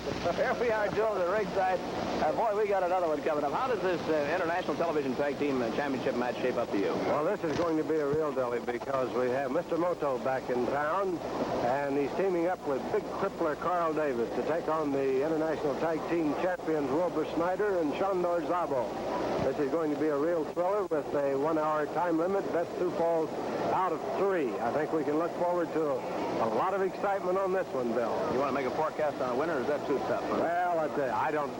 Here we are, Joe, the ringside. Boy, we got another one coming up. How does this International Television Tag Team Championship match shape up to you? Well, this is going to be a real dilly because we have Mr. Moto back in town, and he's teaming up with big crippler Karl Davis to take on the International Tag Team champions Wilbur Snyder and Sandor Szabo. This is going to be a real thriller with a 1-hour time limit. Best 2 falls out of 3. I think we can look forward to a lot of excitement on this one, Bill. You want to make a forecast on a winner, or is that too tough? Huh? Well, I don't.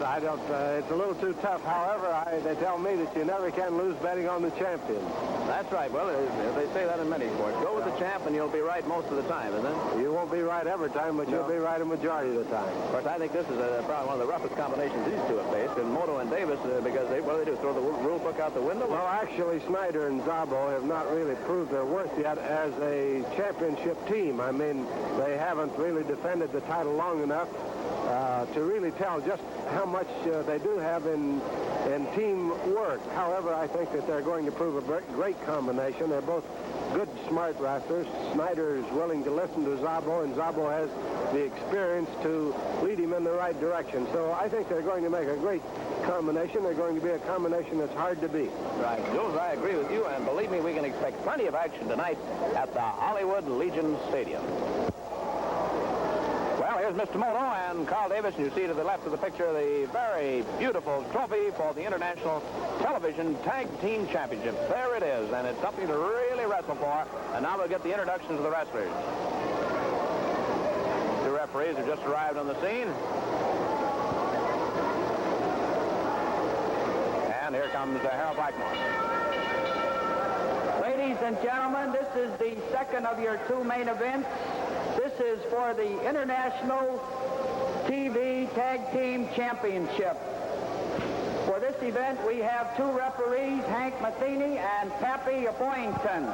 It's a little too tough. However, they tell me that you never can lose betting on the champion. That's right. Well, they say that in many sports. Go with the champ, and you'll be right most of the time, isn't it? You won't be right every time, but you'll be right a majority of the time. Of course, I think this is probably one of the roughest combinations these two have faced, and Moto and Davis, because what do they do? Throw the rule book out the window? Well, actually, Snyder and Szabo have not really proved their worth yet as a championship team. I mean, they haven't really defended the title long enough to really tell just how much they do have in team work. However, I think that they're going to prove a great combination. They're both good, smart wrestlers. Snyder is willing to listen to Szabo, and Szabo has the experience to lead him in the right direction. So I think they're going to make a great combination. They're going to be a combination that's hard to beat. Right. Jules, I agree with you, and believe me, we can expect plenty of action tonight at the Hollywood Legion Stadium. Well, here's Mr. Moto and Karl Davis, and you see to the left of the picture the very beautiful trophy for the International Television Tag Team Championship. There it is, and it's something to really wrestle for. And now we'll get the introductions of the wrestlers. 2 referees have just arrived on the scene. And here comes Harold Blackmore. Ladies and gentlemen, this is the second of your 2 main events. This is for the International TV Tag Team Championship. For this event, we have 2 referees, Hank Matheny and Pappy Boynton.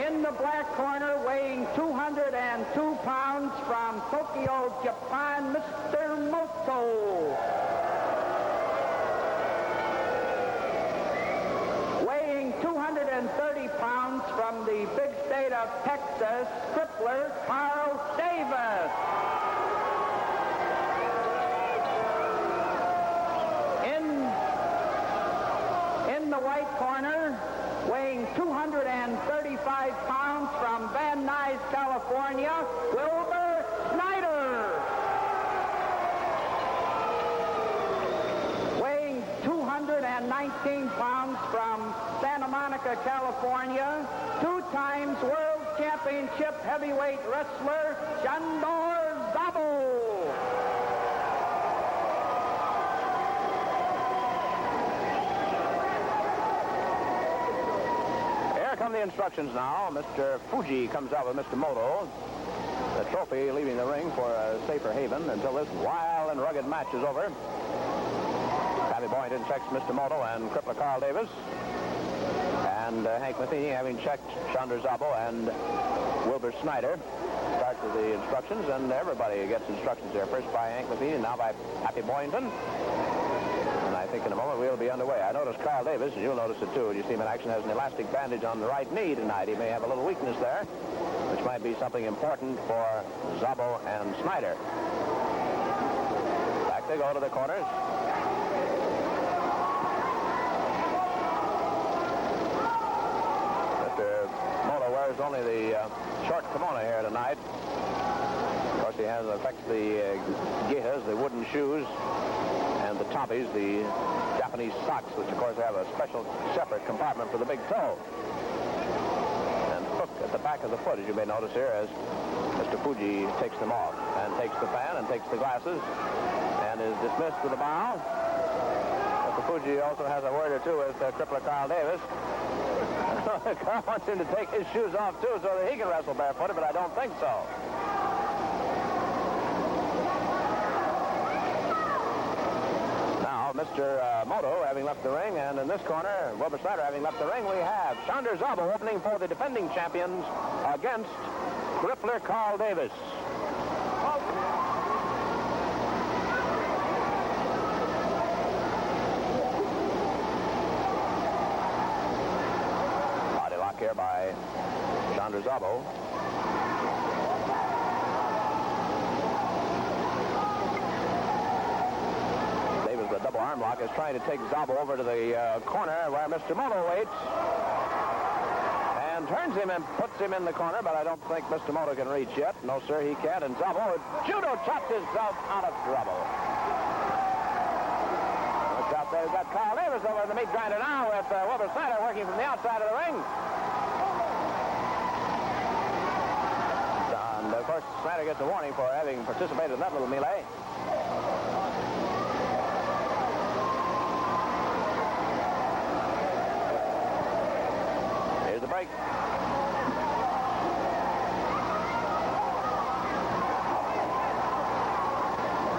In the black corner, weighing 202 pounds from Tokyo, Japan, Mr. Moto. Weighing 230 pounds from the big state of Texas, crippler Karl Davis. In the white corner, weighing 235 pounds from Van Nuys, California, Wilbur Snyder. Weighing 219 pounds from Santa Monica, California, 2 times World Championship heavyweight wrestler, Sandor Szabo. Here come the instructions now. Mr. Fuji comes out with Mr. Moto. The trophy leaving the ring for a safer haven until this wild and rugged match is over. Pappy Boynton checks Mr. Moto and crippler Karl Davis. And Hank Matheny, having checked Sandor Szabo and Wilbur Snyder, starts with the instructions, and everybody gets instructions there. First by Hank Matheny, now by Pappy Boynton. And I think in a moment we'll be underway. I noticed Karl Davis, and you'll notice it too, you see him in action, has an elastic bandage on the right knee tonight. He may have a little weakness there, which might be something important for Szabo and Snyder. Back they go to the corners. Mr. Moto wears only the short kimono here tonight. Of course, he affects the getas, the wooden shoes, and the toppies, the Japanese socks, which of course have a special separate compartment for the big toe. And hook at the back of the foot, as you may notice here, as Mr. Fuji takes them off, and takes the fan, and takes the glasses, and is dismissed with a bow. Mr. Fuji also has a word or two with crippler Karl Davis. Karl wants him to take his shoes off, too, so that he can wrestle barefooted, but I don't think so. Now, Mr. Moto having left the ring, and in this corner, Wilbur Snyder having left the ring, we have Sandor Szabo opening for the defending champions against crippler Karl Davis. Body lock here by Sandor Szabo. arm lock, is trying to take Szabo over to the corner where Mr. Moto waits. And turns him and puts him in the corner, but I don't think Mr. Moto can reach yet. No, sir, he can't. And Szabo judo chops himself out of trouble. Look out there. We've got Karl Davis over in the meat grinder now with Wilbur Snyder working from the outside of the ring. And, of course, Snyder gets a warning for having participated in that little melee. Here's the break.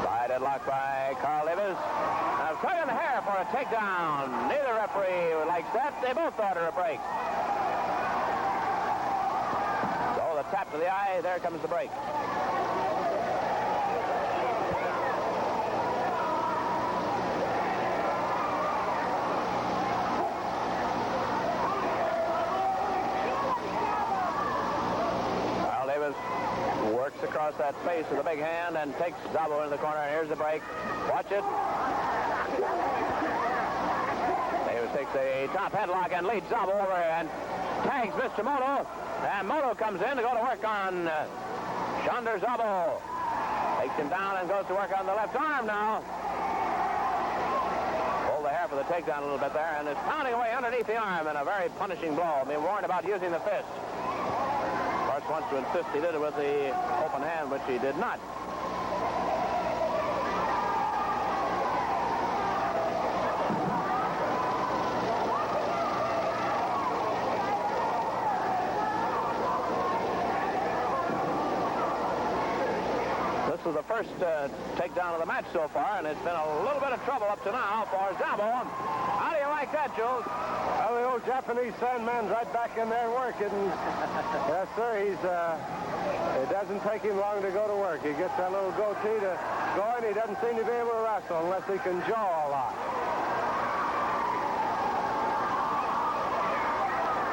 Side headlock by Karl Davis. Now, tug in the hair for a takedown. Neither referee likes that. They both order a break. So the tap to the eye. There comes the break. Works across that face with a big hand and takes Szabo in the corner. And here's the break. Watch it. Davis takes a top headlock and leads Szabo over and tags Mr. Moto. And Moto comes in to go to work on Sandor Szabo. Takes him down and goes to work on the left arm now. Pull the hair for the takedown a little bit there, and is pounding away underneath the arm in a very punishing blow. Being warned about using the fist. Wants to insist he did it with the open hand, which he did not. This is the first takedown of the match so far, and it's been a little bit of trouble up to now for Szabo. How do you like that, Jules? Well, the old Japanese Sandman's right back in there working. Yes, sir. It doesn't take him long to go to work. He gets that little goatee to going. He doesn't seem to be able to wrestle unless he can jaw a lot.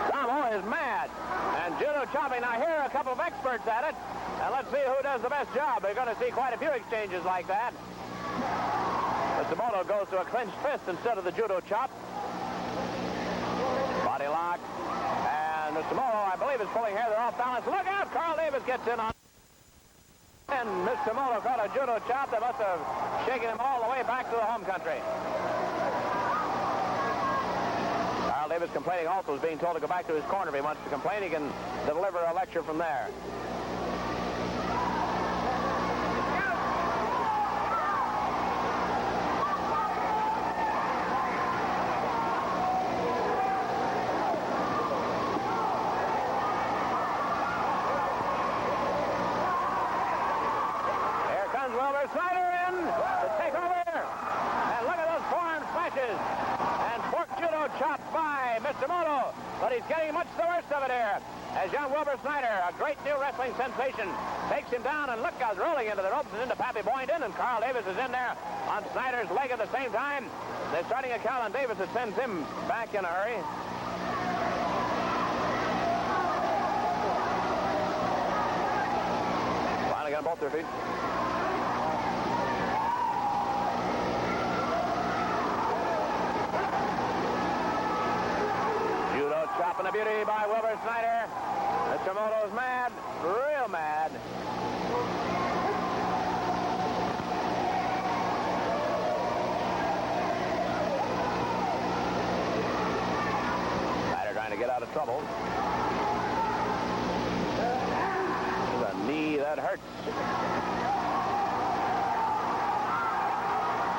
Szabo is mad. And judo chopping. Now, here are a couple of experts at it. And let's see who does the best job. We're going to see quite a few exchanges like that. Mr. Moto goes to a clenched fist instead of the judo chop. Body lock. And Mr. Moto, I believe, is pulling here. They're off balance. Look out! Karl Davis gets in on. And Mr. Moto caught a judo chop that must have shaken him all the way back to the home country. Karl Davis complaining also is being told to go back to his corner if he wants to complain. He can deliver a lecture from there. Snyder in to take over. And look at those forearm smashes. And fork judo chopped by Mr. Moto. But he's getting much the worst of it here. As young Wilbur Snyder, a great new wrestling sensation, takes him down, and look, goes rolling into the ropes and into Pappy Boynton. And Karl Davis is in there on Snyder's leg at the same time. They're starting a count on Davis. It sends him back in a hurry. Finally got both their feet. Chopping a beauty by Wilbur Snyder. Mr. Moto's mad, real mad. Snyder trying to get out of trouble. There's a knee that hurts.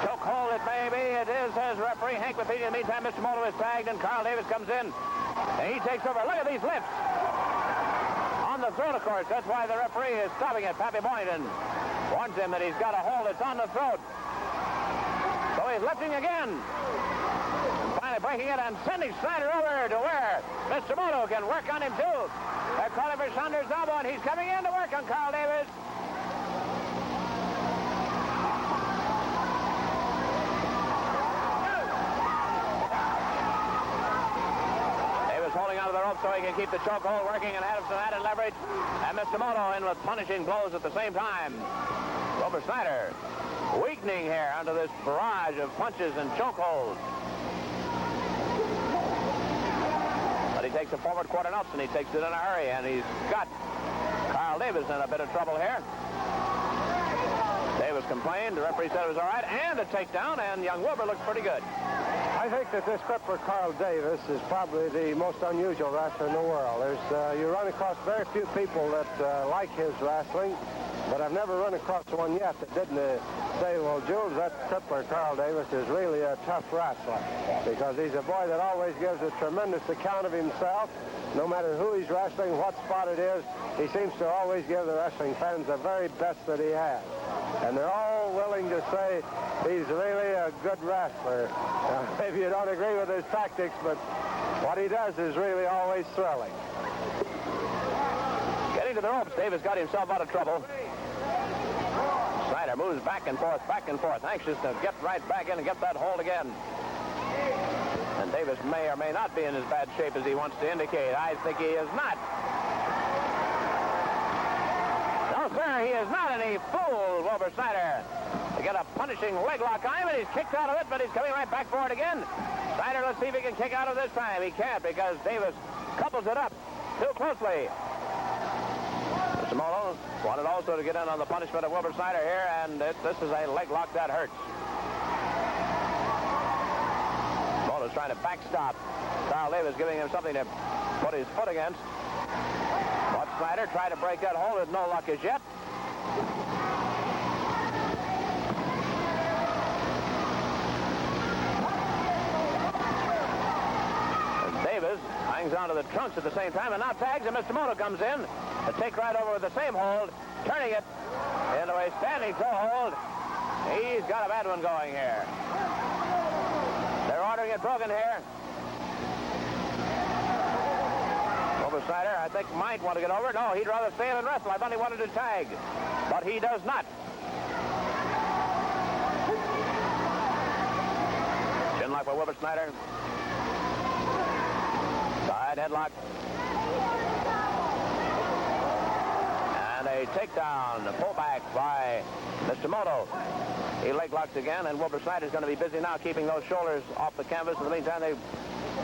Chokehold it may be. It is, says referee Hank Lafiti. In the meantime, Mr. Moto is tagged, and Karl Davis comes in. And he takes over. Look at these lifts. On the throat, of course. That's why the referee is stopping it. Pappy Boynton warns him that he's got a hold that's on the throat. So he's lifting again. And finally breaking it and sending Snyder over to where Mr. Moto can work on him, too. They're calling for Sandor Szabo, and he's coming in to work on Karl Davis. rope so he can keep the chokehold working and have some added leverage. And Mr. Moto in with punishing blows at the same time. Wilbur Snyder weakening here under this barrage of punches and chokeholds. But he takes a forward quarter nuts and he takes it in a hurry, and he's got Karl Davis in a bit of trouble here. Davis complained. The referee said it was all right, and a takedown, and young Wilbur looks pretty good. I think that this Cripper Karl Davis is probably the most unusual wrestler in the world. You run across very few people that like his wrestling, but I've never run across one yet that didn't say, well, Jules, that Cripper Karl Davis is really a tough wrestler, because he's a boy that always gives a tremendous account of himself. No matter who he's wrestling, what spot it is, he seems to always give the wrestling fans the very best that he has. And they're all willing to say he's really a good wrestler. Maybe you don't agree with his tactics, but what he does is really always thrilling. Getting to the ropes, Davis got himself out of trouble. Snyder moves back and forth, anxious to get right back in and get that hold again. And Davis may or may not be in as bad shape as he wants to indicate. I think he is not. No, sir, he is not any fool, Wilbur Snyder. To get a punishing leg lock on him, and he's kicked out of it, but he's coming right back for it again. Snyder, let's see if he can kick out of this time. He can't, because Davis couples it up too closely. Mr. Moto wanted also to get in on the punishment of Wilbur Snyder here, and this is a leg lock that hurts. Moto's trying to backstop. Karl Davis giving him something to put his foot against. But Snyder tried to break that hold with no luck as yet. And Davis hangs onto the trunks at the same time and now tags, and Mr. Moto comes in to take right over with the same hold, turning it into a standing toe hold. He's got a bad one going here. They're ordering it broken here. Wilbur Snyder, I think, might want to get over. No, he'd rather stay in and wrestle. I thought he wanted to tag, but he does not. Chin lock by Wilbur Snyder. Side headlock. And a takedown, a pullback by Mr. Moto. He leg locks again, and Wilbur Snyder's going to be busy now keeping those shoulders off the canvas. In the meantime, they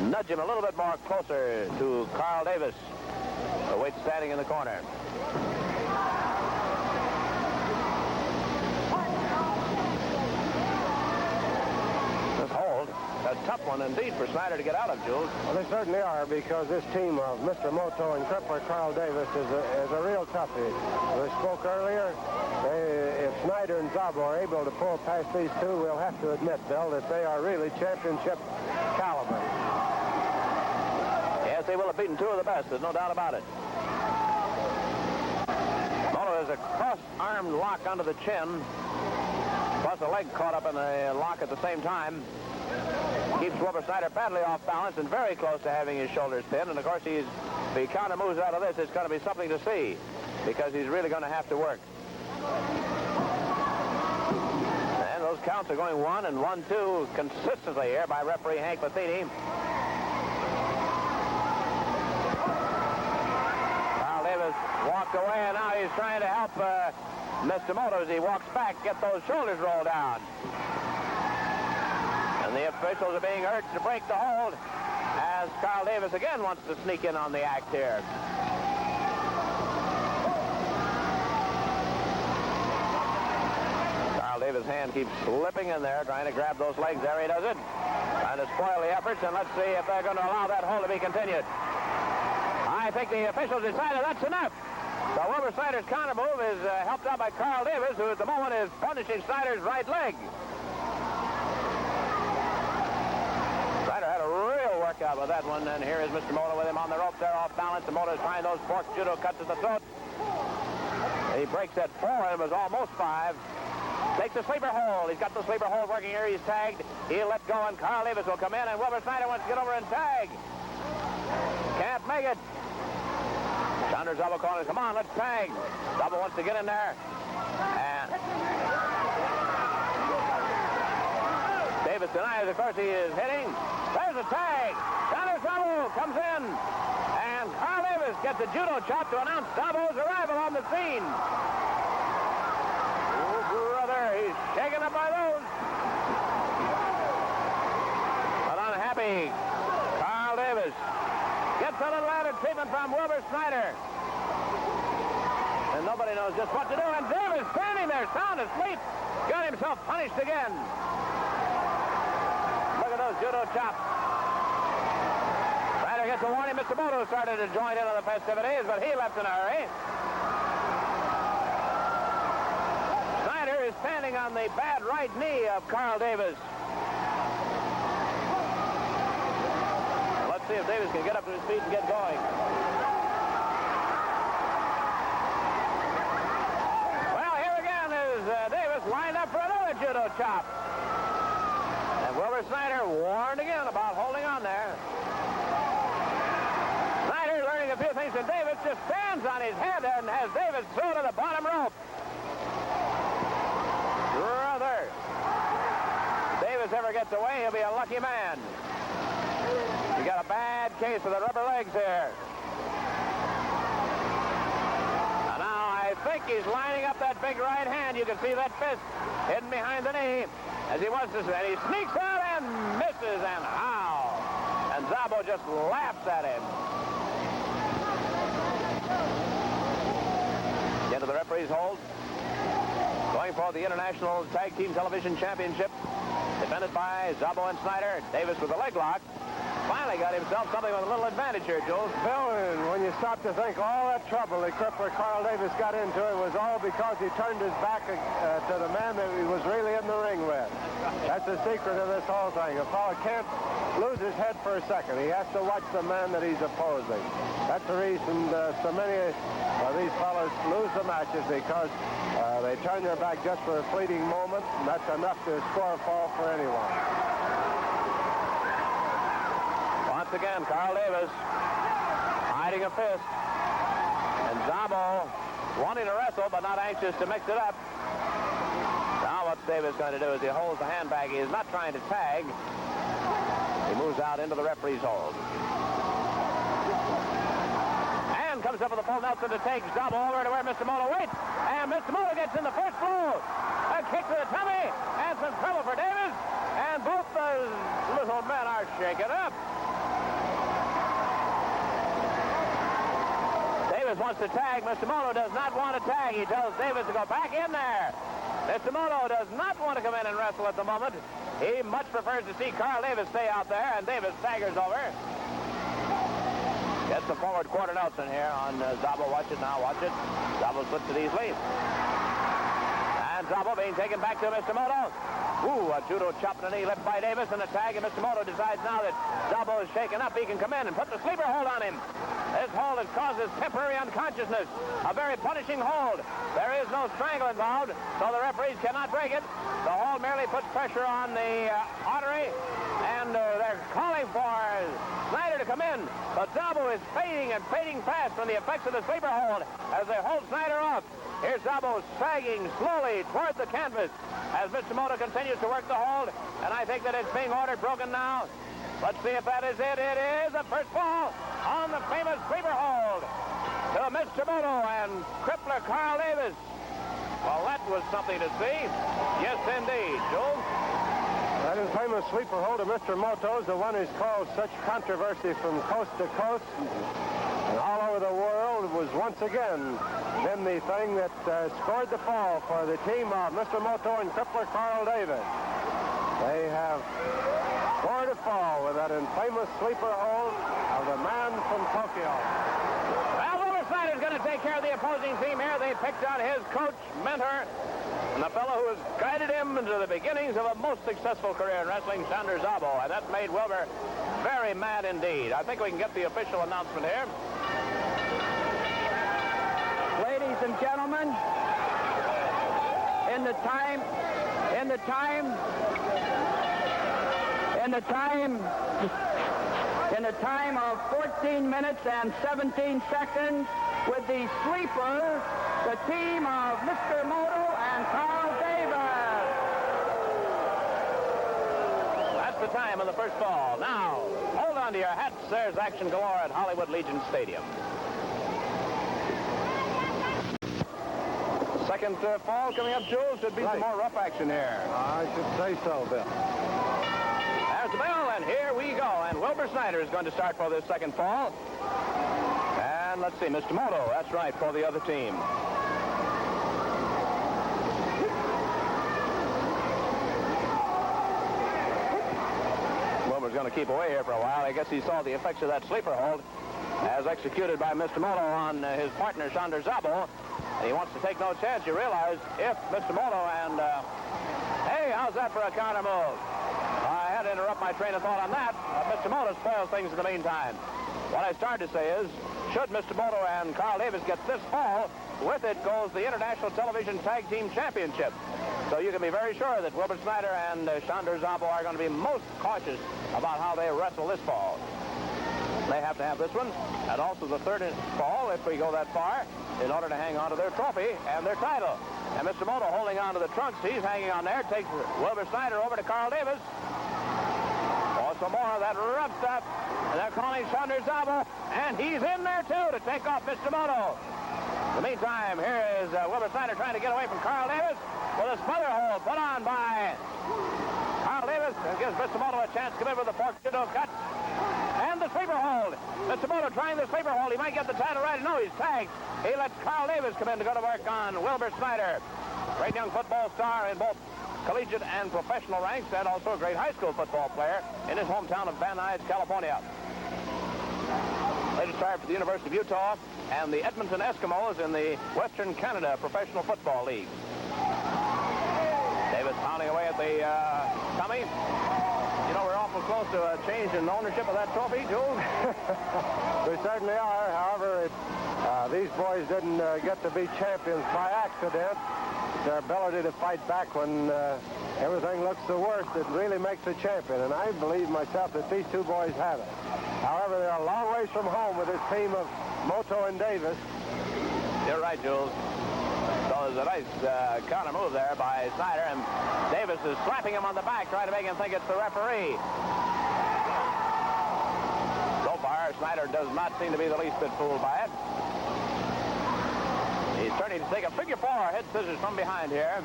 nudge him a little bit more closer to Karl Davis, the weight standing in the corner. This hold, a tough one indeed for Snyder to get out of, Jules. Well, they certainly are, because this team of Mr. Moto and Cripper Karl Davis is a real toughie. As I spoke earlier, if Snyder and Szabo are able to pull past these two, we'll have to admit, Bill, that they are really championship caliber. Yes, they will have beaten two of the best. There's no doubt about it. Moto has a cross-armed lock under the chin, plus a leg caught up in the lock at the same time. Keeps Wilbur Snyder badly off balance and very close to having his shoulders pinned. And, of course, if he counter moves out of this, it's going to be something to see, because he's really going to have to work. And those counts are going 1 and 1-2 consistently here by referee Hank Matheny. Karl Davis walked away, and now he's trying to help Mr. Moto as he walks back, get those shoulders rolled down. And the officials are being urged to break the hold as Karl Davis again wants to sneak in on the act here. Karl Davis' hand keeps slipping in there, trying to grab those legs. There he does it. Trying to spoil the efforts, and let's see if they're going to allow that hold to be continued. I think the officials decided that's enough. So Wilbur Snyder's counter move is helped out by Karl Davis, who at the moment is punishing Snyder's right leg. Snyder had a real workout with that one, and here is Mr. Moto with him on the ropes there, off balance. The Moto is trying those fork judo cuts at the throat. He breaks at 4, and it was almost 5. Takes a sleeper hold. He's got the sleeper hold working here. He's tagged. He'll let go, and Karl Davis will come in, and Wilbur Snyder wants to get over and tag. Can't make it. Sandor Szabo calling, come on, let's tag. Szabo wants to get in there. And Davis denies, of course, he is hitting. There's a tag. Sandor Szabo comes in. Davis gets a judo chop to announce Szabo's arrival on the scene. Oh, brother, he's shaken up by those. An unhappy Karl Davis gets a little added treatment from Wilbur Snyder. And nobody knows just what to do. And Davis standing there, sound asleep, got himself punished again. Look at those judo chops. Snyder gets a warning. Mr. Moto started to join in on the festivities, but he left in a hurry. Snyder is standing on the bad right knee of Karl Davis. Let's see if Davis can get up to his feet and get going. Davis lined up for another judo chop. And Wilbur Snyder warned again about holding on there. Snyder learning a few things, and Davis just stands on his head and has Davis thrown to the bottom rope. Brother. Davis ever gets away, he'll be a lucky man. He got a bad case of the rubber legs here. I think he's lining up that big right hand. You can see that fist hidden behind the knee as he wants to say. He sneaks out and misses, and how? And Szabo just laughs at him. Into the referee's hold. Going for the International Tag Team Television Championship. Defended by Szabo and Snyder. Davis with a leg lock. Finally got himself something with a little advantage here, Jules. Bill, when you stop to think, all that trouble the crippler Karl Davis got into it was all because he turned his back to the man that he was really in the ring with. That's the secret of this whole thing. A fellow can't lose his head for a second. He has to watch the man that he's opposing. That's the reason so many of these fellows lose the matches, because they turn their back just for a fleeting moment, and that's enough to score a fall for anyone. Once again, Karl Davis hiding a fist. And Szabo wanting to wrestle, but not anxious to mix it up. Now what Davis going to do is he holds the handbag. He is not trying to tag. He moves out into the referee's hold. And comes up with a full Nelson to take Szabo over to where Mr. Moto waits. And Mr. Moto gets in the first blow. A kick to the tummy. And some trouble for Davis. And both those little men are shaken up. Davis wants to tag. Mr. Moto does not want to tag. He tells Davis to go back in there. Mr. Moto does not want to come in and wrestle at the moment. He much prefers to see Karl Davis stay out there, and Davis staggers over. Gets the forward quarter Nelson here on Szabo. Watch it now, watch it. Szabo slips it easily. And Szabo being taken back to Mr. Moto. Ooh, a judo chop in the knee left by Davis, and a tag, and Mr. Moto decides now that Szabo is shaken up. He can come in and put the sleeper hold on him. This hold that causes temporary unconsciousness. A very punishing hold. There is no strangle involved, so the referees cannot break it. The hold merely puts pressure on the artery, and they're calling for Snyder to come in. But Szabo is fading and fading fast from the effects of the sleeper hold as they hold Snyder off. Here's Szabo sagging slowly toward the canvas as Mr. Moto continues to work the hold, and I think that it's being ordered broken now. Let's see if that is it. It is the first fall on the famous sleeper hold to Mr. Moto and crippler Karl Davis. Well, that was something to see. Yes, indeed. Jules? That is famous sleeper hold of Mr. Moto's, the one who's caused such controversy from coast to coast and all over the world. It was once again been the thing that scored the fall for the team of Mr. Moto and crippler Karl Davis. They have scored a fall with that infamous sleeper hold of the man from Tokyo. Well, Wilbur Snyder's going to take care of the opposing team here. They picked out his coach, mentor, and the fellow who has guided him into the beginnings of a most successful career in wrestling, Sandor Szabo. And that made Wilbur very mad indeed. I think we can get the official announcement here. Ladies and gentlemen, in the time of 14 minutes and 17 seconds, with the sleeper, the team of Mr. Moto and Karl Davis. That's the time of the first fall. Now, hold on to your hats. There's action galore at Hollywood Legion Stadium. Second fall coming up, Jules. Should be some more rough action here. I should say so, Bill. There's the bell, and here we go. And Wilbur Snyder is going to start for this second fall. And let's see, Mr. Moto, that's right, for the other team. Wilbur's going to keep away here for a while. I guess he saw the effects of that sleeper hold as executed by Mr. Moto on his partner, Sandor Szabo. And he wants to take no chance. You realize if Mr. Moto and... hey, how's that for a counter move? I had to interrupt my train of thought on that. Mr. Moto spoils things in the meantime. What I started to say is, should Mr. Moto and Karl Davis get this fall, with it goes the International Television Tag Team Championship. So you can be very sure that Wilbur Snyder and Sandor Szabo are going to be most cautious about how they wrestle this fall. They have to have this one, and also the third fall, if we go that far, in order to hang on to their trophy and their title. And Mr. Moto holding on to the trunks. He's hanging on there. Takes Wilbur Snyder over to Karl Davis. Oh, some more of that rough stuff. And they're calling Sandor Szabo, and he's in there, too, to take off Mr. Moto. In the meantime, here is Wilbur Snyder trying to get away from Karl Davis with a smother hold put on by Karl Davis, and gives Mr. Moto a chance to come in with a fork judo cut. And the sleeper hold. Mr. Moto trying the sleeper hold. He might get the title right. No, he's tagged. He lets Karl Davis come in to go to work on Wilbur Snyder. Great young football star in both collegiate and professional ranks, and also a great high school football player in his hometown of Van Nuys, California. Later started for the University of Utah and the Edmonton Eskimos in the Western Canada Professional Football League. Davis pounding away at the tummy. You know, we're awful close to a change in ownership of that trophy, Jules. We certainly are. However, these boys didn't get to be champions by accident. Their ability to fight back when everything looks the worst, it really makes a champion. And I believe myself that these two boys have it. However, they're a long ways from home with this team of Moto and Davis. You're right, Jules. So there's a nice counter move there by Snyder, and Davis is slapping him on the back, trying to make him think it's the referee. So far, Snyder does not seem to be the least bit fooled by it. He's turning to take a figure four head scissors from behind here.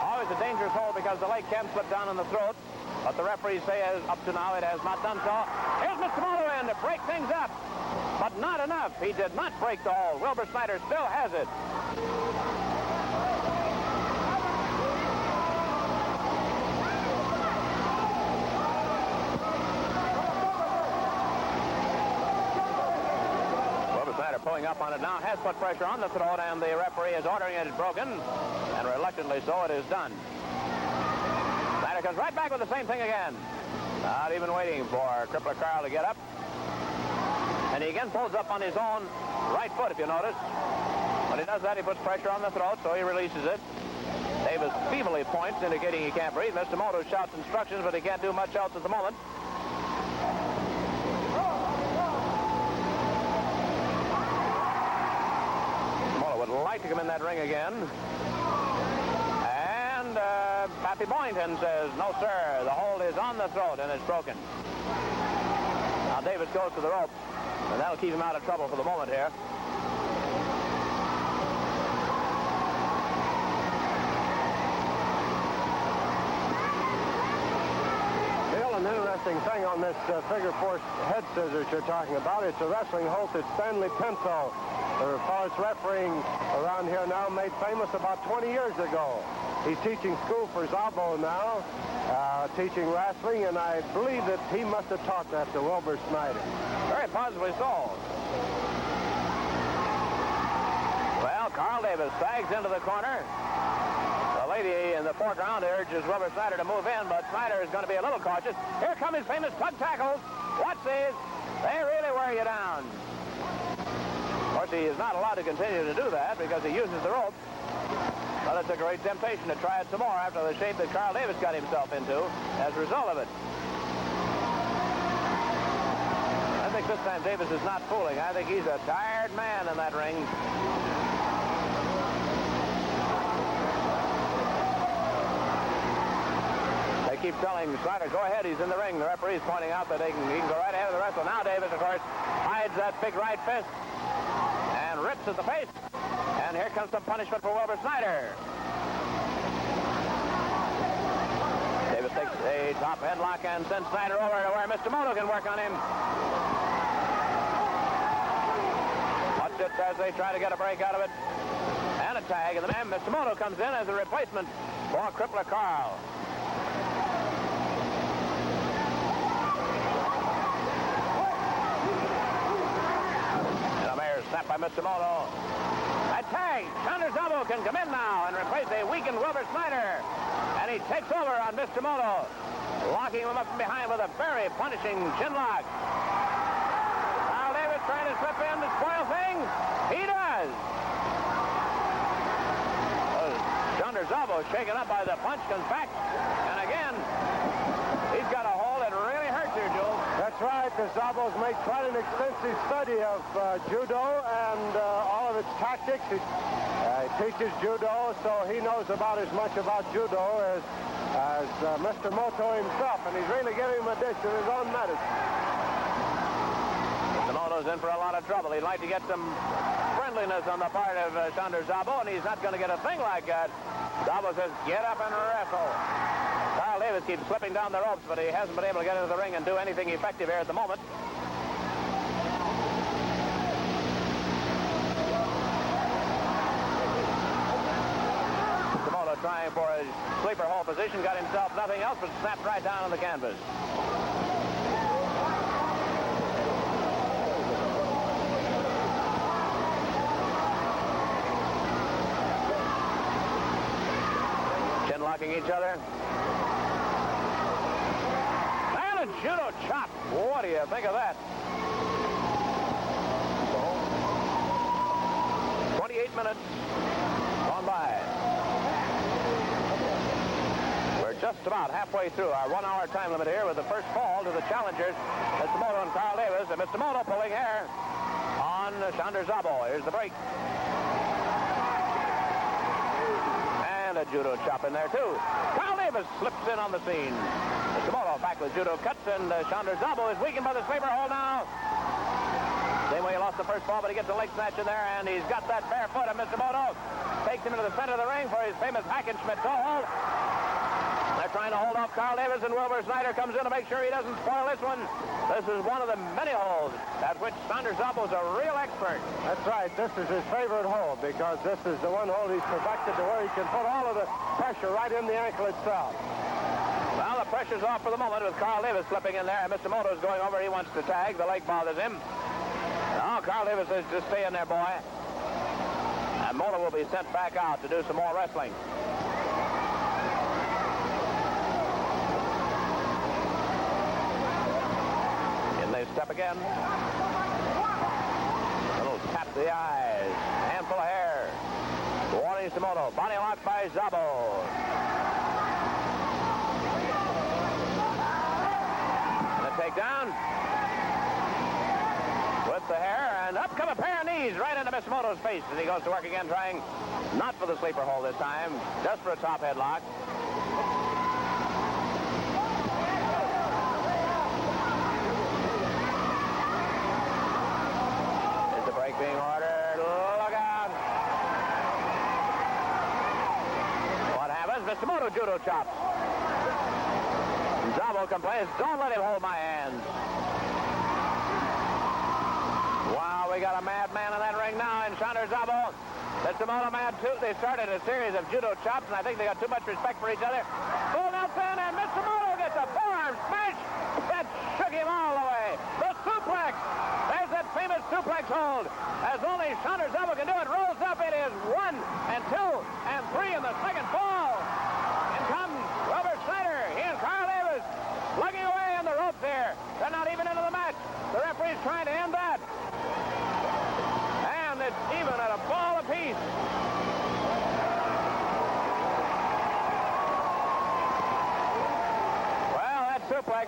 Always a dangerous hold because the leg can slip down in the throat, but the referees say up to now it has not done so. Here's Mr. Moto in to break things up, but not enough. He did not break the hold. Wilbur Snyder still has it. Pulling up on it now, has put pressure on the throat, and the referee is ordering it broken, and reluctantly so it is done. Snyder comes right back with the same thing again. Not even waiting for Crippler Karl to get up. And he again pulls up on his own right foot, if you notice. When he does that, he puts pressure on the throat, so he releases it. Davis feebly points, indicating he can't breathe. Mr. Moto shouts instructions, but he can't do much else at the moment. Like to come in that ring again. And Pappy Boynton says, no, sir, the hold is on the throat and it's broken. Now Davis goes to the rope, and that'll keep him out of trouble for the moment here. Bill, an interesting thing on this figure four head scissors you're talking about, it's a wrestling hold that Stanley Pinto, the forest refereeing around here now, made famous about 20 years ago. He's teaching school for Szabo now, teaching wrestling, and I believe that he must have taught that to Wilbur Snyder. Very possibly so. Well, Karl Davis sags into the corner. The lady in the foreground urges Wilbur Snyder to move in, but Snyder is going to be a little cautious. Here come his famous tug tackles. Watch these. They really wear you down. Of course, he is not allowed to continue to do that because he uses the rope. But it's a great temptation to try it some more after the shape that Karl Davis got himself into as a result of it. I think this time Davis is not fooling. I think he's a tired man in that ring. They keep telling Snyder, go ahead, he's in the ring. The referee's pointing out that he can go right ahead of the wrestle. Now Davis, of course, hides that big right fist and rips at the face. And And here comes some punishment for Wilbur Snyder. Davis takes a top headlock and sends Snyder over to where Mr. Moto can work on him. Watch it as they try to get a break out of it. And a tag, and then Mr. Moto comes in as a replacement for crippler Karl. And a mayor snap by Mr. Moto. A tag. Szabo can come in now and replace a weakened Wilbur Snyder. And he takes over on Mr. Moto, locking him up from behind with a very punishing chin lock. Karl Davis trying to slip in to spoil things. He does. Szabo shaken up by the punch, comes back, and again, he's got a hold that really hurts here, Jules. That's right. Szabo's made quite an extensive study of judo and all of its tactics. He teaches judo, so he knows about as much about judo as Mr. Moto himself, and he's really giving him a dish of his own medicine. Mr. Moto's in for a lot of trouble. He'd like to get some friendliness on the part of Szabo, and he's not going to get a thing like that. Szabo says, get up and wrestle. Karl Davis keeps slipping down the ropes, but he hasn't been able to get into the ring and do anything effective here at the moment. Moto trying for a sleeper hold position, got himself nothing else but snapped right down on the canvas. Locking each other. And a judo chop. What do you think of that? 28 minutes gone by. We're just about halfway through our 1 hour time limit here with the first fall to the challengers, Mr. Moto and Karl Davis. And Mr. Moto pulling hair on Szabo. Here's the break. And a judo chop in there, too. Karl Davis slips in on the scene. Mr. Moto back with judo cuts, and Szabo is weakened by the sleeper hold now. Same way he lost the first fall, but he gets a leg snatch in there, and he's got that bare foot of Mr. Moto. Takes him into the center of the ring for his famous Hackenschmidt toe hold. They're trying to hold off Karl Davis, and Wilbur Snyder comes in to make sure he doesn't spoil this one. This is one of the many holds at which Szabo is a real expert. That's right. This is his favorite hold because this is the one hold he's perfected to where he can put all of the pressure right in the ankle itself. Well, the pressure's off for the moment with Karl Davis slipping in there, and Mr. Moto's going over. He wants to tag. The leg bothers him. Now, Karl Davis says, just stay in there, boy. And Moto will be sent back out to do some more wrestling. Step again. A little tap to the eyes. Handful of hair. Warning to Moto. Body lock by Szabo. And a takedown. With the hair. And up come a pair of knees right into Mr. Moto's face as he goes to work again, trying not for the sleeper hold this time, just for a top headlock. Being ordered. Look out. What happens? Mr. Moto judo chops. Szabo complains, don't let him hold my hands. Wow, we got a madman in that ring now in Szabo. Mr. Moto mad too. They started a series of judo chops, and I think they got too much respect for each other. Full Nelson, and Mr. Moto gets a forearm smash. That shook him all the way. The suplex. There's that famous suplex hold. As only Szabo can do it, rolls up. It is 1 and 2 and 3 in the second fall. In comes Wilbur Snyder. He and Karl Davis lugging away on the ropes here. They're not even into the match. The referee's trying to end that. And it's even at a ball apiece. Well, that suplex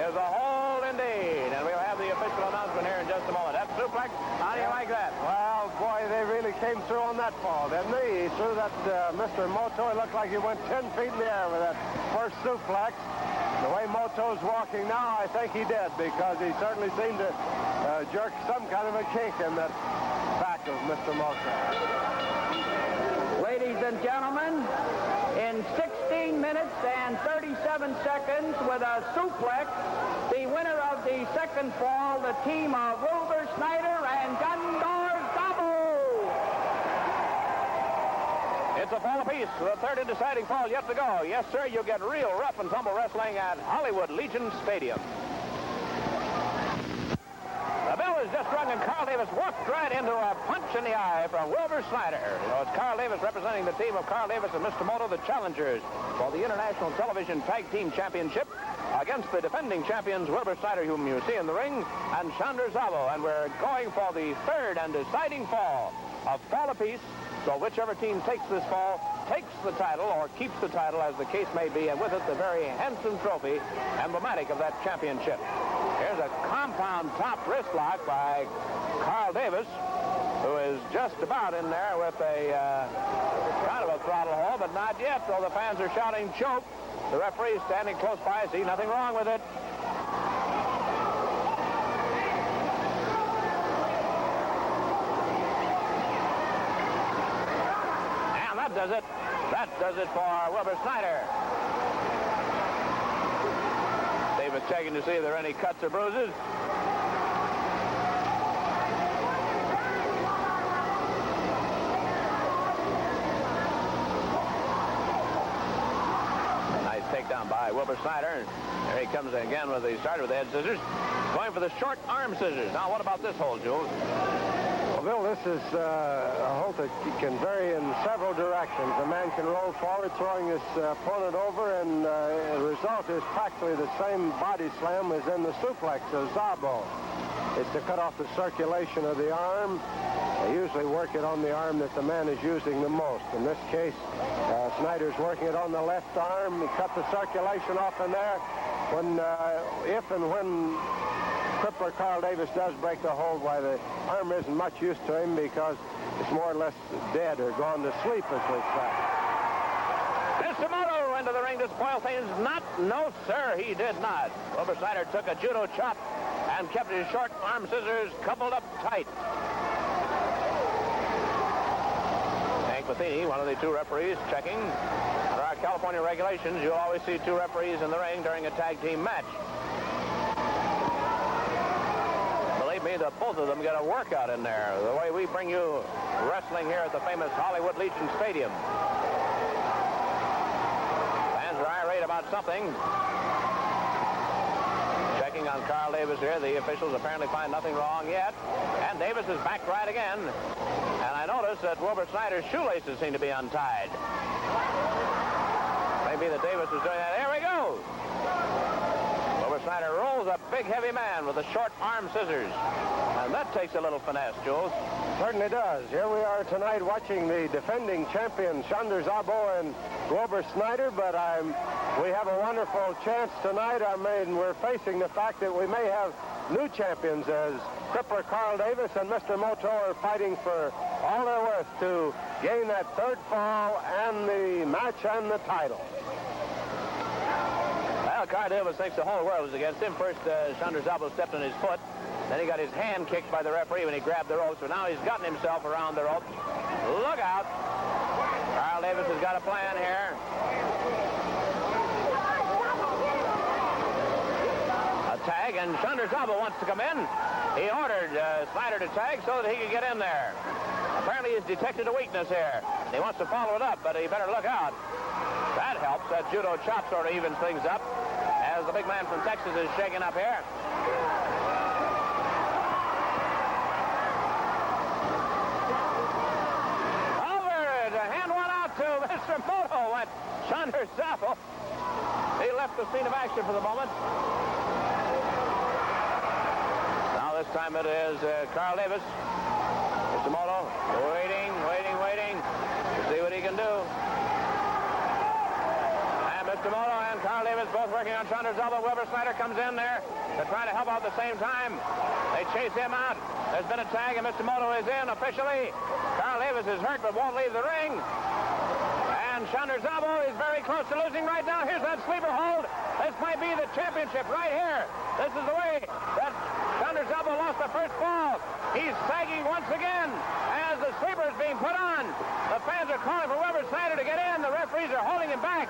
is a hold indeed. And we'll have the official announcement here in just a moment. That suplex, how do you like that? Well, boy, they really came through on that fall, didn't they? He threw that Mr. Moto. It looked like he went 10 feet in the air with that first suplex. The way Moto's walking now, I think he did, because he certainly seemed to jerk some kind of a kink in that back of Mr. Moto. and gentlemen, in 16 minutes and 37 seconds with a suplex, the winner of the second fall, the team of Wilbur, Snyder, and Sandor Szabo. It's a fall apiece. The third and deciding fall yet to go. Yes, sir, you get real rough and tumble wrestling at Hollywood Legion Stadium. The bell is just rung, and Carl Davis walked right into a punch in the eye from Wilbur Snyder. So it's Carl Davis representing the team of Carl Davis and Mr. Moto, the challengers for the International Television Tag Team Championship against the defending champions Wilbur Snyder, whom you see in the ring, and Sandor Szabo. And we're going for the third and deciding fall of fall apiece. So whichever team takes this fall takes the title or keeps the title, as the case may be, and with it the very handsome trophy emblematic of that championship. Here's a compound top wrist lock by Carl Davis, who is just about in there with a kind of a throttle hold, but not yet, though the fans are shouting choke. The referee standing close by, see nothing wrong with it. And that does it. That does it for Wilbur Snyder. Davis checking to see if there are any cuts or bruises. Nice takedown by Wilbur Snyder. And there he comes again with the starter with the head scissors. Going for the short arm scissors. Now, what about this hold, Jules? Well, Bill, this is a hold that can vary in several directions. A man can roll forward, throwing his opponent over, and the result is practically the same body slam as in the suplex of Szabo. It's to cut off the circulation of the arm. They usually work it on the arm that the man is using the most. In this case, Snyder's working it on the left arm. He cut the circulation off in there. If and when crippler Carl Davis does break the hold, why the arm isn't much use to him, because it's more or less dead or gone to sleep, as we say. Mr. Moto into the ring to spoil things. No, sir, he did not. Wilbur Snyder took a judo chop and kept his short arm scissors coupled up tight. Hank Matheny, one of the two referees, checking. Under our California regulations, you'll always see two referees in the ring during a tag team match. Me that both of them get a workout in there, the way we bring you wrestling here at the famous Hollywood Legion Stadium. Fans are irate about something. Checking on Carl Davis here. The officials apparently find nothing wrong yet. And Davis is back right again. And I notice that Wilbur Snyder's shoelaces seem to be untied. Maybe that Davis is doing that. There we go. Snyder rolls a big, heavy man with the short arm scissors. And that takes a little finesse, Jules. Certainly does. Here we are tonight watching the defending champions, Sandor Szabo and Wilbur Snyder, but we have a wonderful chance tonight. We're facing the fact that we may have new champions, as crippler Carl Davis and Mr. Moto are fighting for all they're worth to gain that third fall and the match and the title. Well, Carl Davis thinks the whole world is against him. First, Sandor Szabo stepped on his foot. Then he got his hand kicked by the referee when he grabbed the ropes. So now he's gotten himself around the ropes. Look out. Carl Davis has got a plan here. A tag, and Sandor Szabo wants to come in. He ordered Snyder to tag so that he could get in there. Apparently he's detected a weakness here. He wants to follow it up, but he better look out. That helps. That judo chop sort of evens things up as the big man from Texas is shaking up here. Over to hand one out to Mr. Moto went Sandor Szabo. He left the scene of action for the moment. Now this time it is Carl Davis. Mr. Moto waiting to see what he can do. Mr. Moto and Carl Davis both working on Sandor Szabo. Wilbur Snyder comes in there to try to help out at the same time. They chase him out. There's been a tag, and Mr. Moto is in officially. Carl Davis is hurt but won't leave the ring. And Sandor Szabo is very close to losing right now. Here's that sleeper hold. This might be the championship right here. This is the way that Sandor Szabo lost the first fall. He's sagging once again as as the sleeper is being put on. The fans are calling for Wilbur Snyder to get in. The referees are holding him back.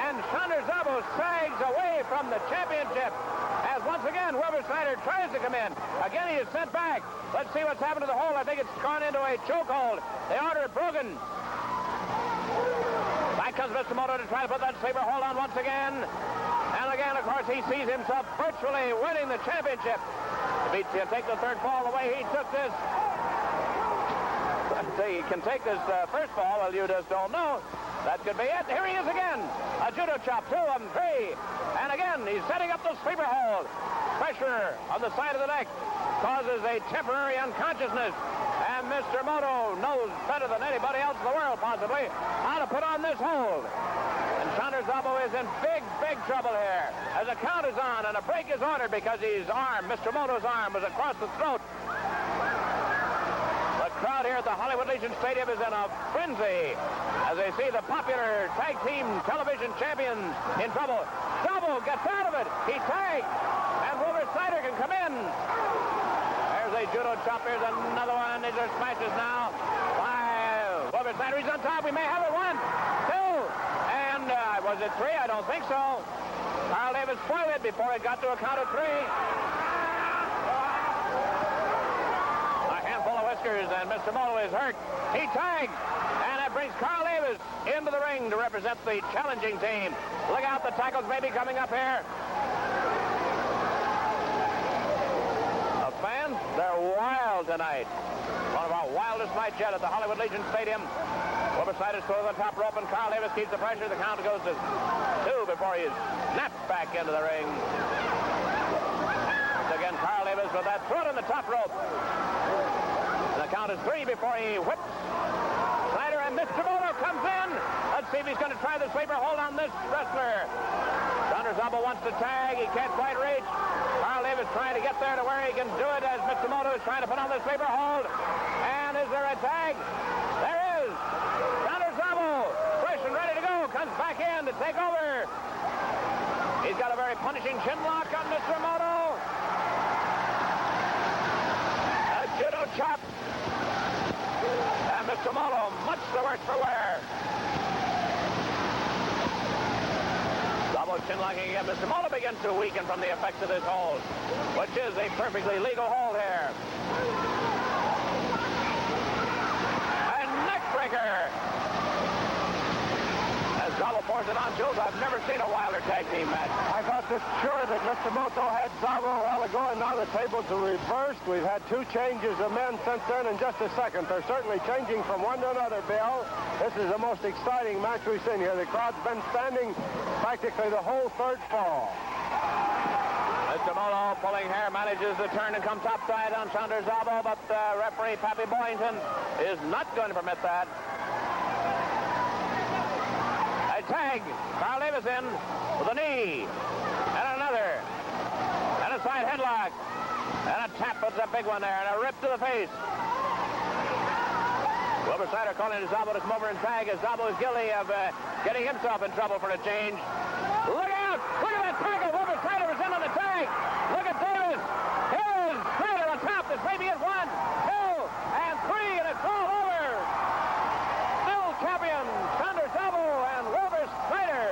And Szabo sags away from the championship as once again Wilbur Snyder tries to come in. Again, he is sent back. Let's see what's happened to the hold. I think it's gone into a chokehold. They order it broken. Back comes Mr. Moto to try to put that sleeper hold on once again. And again, of course, he sees himself virtually winning the championship. If he can take the third fall the way he took this, he can take this first fall, well, you just don't know. That could be it. Here he is again. A judo chop, 2 of them, 3. And again, he's setting up the sleeper hold. Pressure on the side of the neck causes a temporary unconsciousness. And Mr. Moto knows better than anybody else in the world, possibly, how to put on this hold. And Szabo is in big, big trouble here. As a count is on and a break is ordered because his arm, Mr. Moto's arm, was across the throat. The crowd here at the Hollywood Legion Stadium is in a frenzy as they see the popular tag team television champions in trouble. Szabo gets out of it. He tags. And Wilbur Snyder can come in. There's a judo chop. Here's another one. These are smashes now. 5. Wilbur Snyder, he's on top. We may have it. 1, 2. And was it 3? I don't think so. Karl Davis spoiled it before it got to a count of 3. And Mr. Moto is hurt. He tags. And that brings Karl Davis into the ring to represent the challenging team. Look out, the tackles may be coming up here. The fans, they're wild tonight. One of our wildest nights yet at the Hollywood Legion Stadium. Wilbur Snyder throws on top rope, and Karl Davis keeps the pressure. The count goes to 2 before he is snapped back into the ring. Once again, Karl Davis with that foot on the top rope. The count is 3 before he whips Snyder, and Mr. Moto comes in. Let's see if he's going to try the sleeper hold on this wrestler. Szabo wants to tag. He can't quite reach. Karl Davis trying to get there to where he can do it as Mr. Moto is trying to put on the sleeper hold. And is there a tag? There is. Szabo, fresh and ready to go, comes back in to take over. He's got a very punishing chin lock on Mr. Moto. A judo chop. And Mr. Moto, much the worse for wear. Szabo chin locking again. Mr. Moto begins to weaken from the effects of this hold, which is a perfectly legal hold here. And neck breaker. As Szabo pours it on Jules, I've never seen a wilder tag team match. I thought this sure that Mr. Moto had Szabo a while ago, and now the tables are reversed. We've had 2 changes of men since then in just a second. They're certainly changing from one to another, Bill. This is the most exciting match we've seen here. The crowd's been standing practically the whole third fall. Mr. Moto, pulling hair, manages to turn and come topside on Szabo, but referee Pappy Boyington is not going to permit that. A tag. Karl Davis in with a knee. And another. And a side headlock. And a tap. That's a big one there. And a rip to the face. Wilbur Snyder calling to Szabo to come over and tag as Szabo is guilty of getting himself in trouble for a change. Look out! Look at that tackle! Wilbur Snyder is in on the tag! Look at Davis! Here's Snyder on top. This may be it. 1, 2, and 3, and it's all over! Still champion, Szabo and Wilbur Snyder.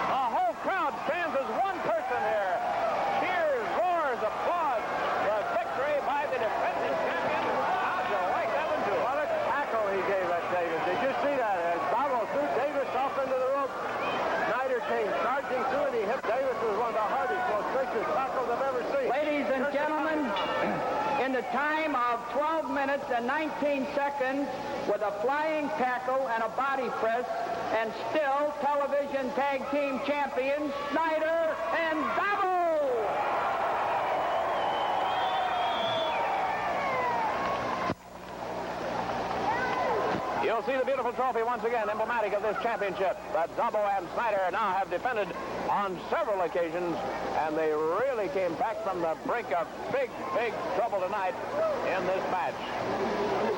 The whole crowd stands as one person here. Cheers, roars, applause. The victory by the defending champion. How'd you like that one, Joe? What a tackle he gave that Davis. Did you see that? As Szabo threw Davis off into the rope, Snyder came charging through, and he hit Davis with one of the hardest, most vicious tackles I've ever seen. Ladies and gentlemen, in the time of 12 minutes and 19 seconds, with a flying tackle and a body press, and still television tag team champions, Snyder and Szabo. You'll see the beautiful trophy once again, emblematic of this championship, that Szabo and Snyder now have defended on several occasions, and they really came back from the brink of big, big trouble tonight in this match.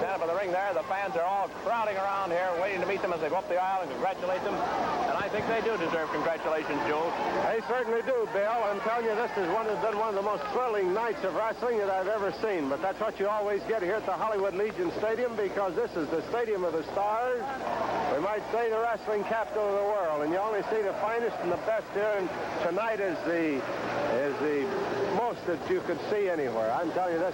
stand up in the ring there. The fans are all crowding around here, waiting to meet them as they go up the aisle and congratulate them. And I think they do deserve congratulations, Jules. They certainly do, Bill. I'm telling you, this has been one of the most thrilling nights of wrestling that I've ever seen. But that's what you always get here at the Hollywood Legion Stadium, because this is the stadium of the stars. We might say the wrestling capital of the world, and you only see the finest and the best here. And tonight is the most that you could see anywhere. I'm telling you, this